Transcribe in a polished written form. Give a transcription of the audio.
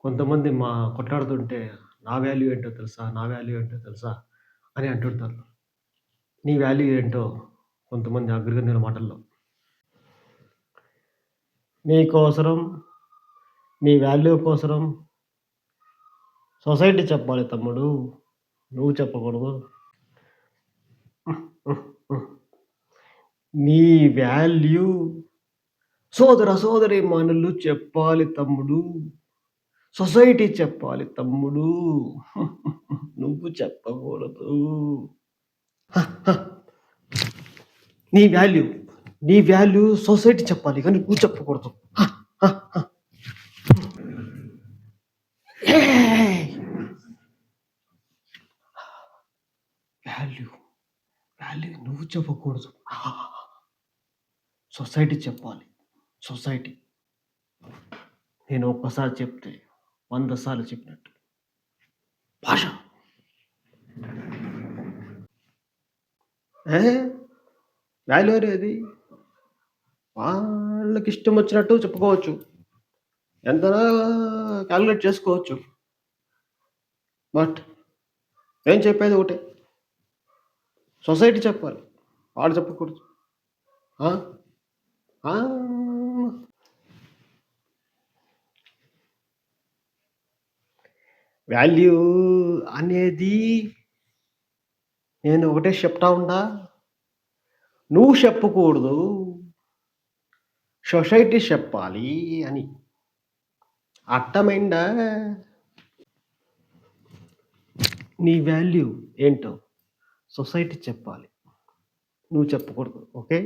కొంతమంది కొట్లాడుతుంటే నా వాల్యూ ఏంటో తెలుసా? నా వాల్యూ ఏంటో తెలుసా? అని అంటుంటారు. నీ వాల్యూ ఏంటో కొంతమంది అగ్రగణ్యుల మాటల్లో. నీకోసరం, నీ వాల్యూ కోసరం సొసైటీ చెప్పాలి తమ్ముడు. నువ్వు చెప్పకూడదు. నీ వాల్యూ సోదరీమణులు చెప్పాలి తమ్ముడు. సొసైటీ చెప్పాలి తమ్ముడు. నువ్వు చెప్పకూడదు. నీ వాల్యూ, నీ వాల్యూ సొసైటీ చెప్పాలి కానీ నువ్వు చెప్పకూడదు. వాల్యూ, వాల్యూ నువ్వు చెప్పకూడదు. సొసైటీ చెప్పాలి. సొసైటీ. నేను ఒక్కసారి చెప్తే 100 సార్లు చెప్పినట్టు. భాష. వాల్యూ అనేది వాళ్ళకిష్టం వచ్చినట్టు చెప్పుకోవచ్చు. ఎంతనా కాలిక్యులేట్ చేసుకోవచ్చు. బట్ నేను చెప్పేది ఒకటే. సొసైటీ చెప్పాలి. వాడు చెప్పకూడదు. వాల్యూ అనేది నేను ఒకటే చెప్తా ఉండా. నువ్వు చెప్పకూడదు. సొసైటీ చెప్పాలి అని. అర్థమైందా? నీ వాల్యూ ఏంటో సొసైటీ చెప్పాలి. నువ్వు చెప్పకూడదు. ఓకే?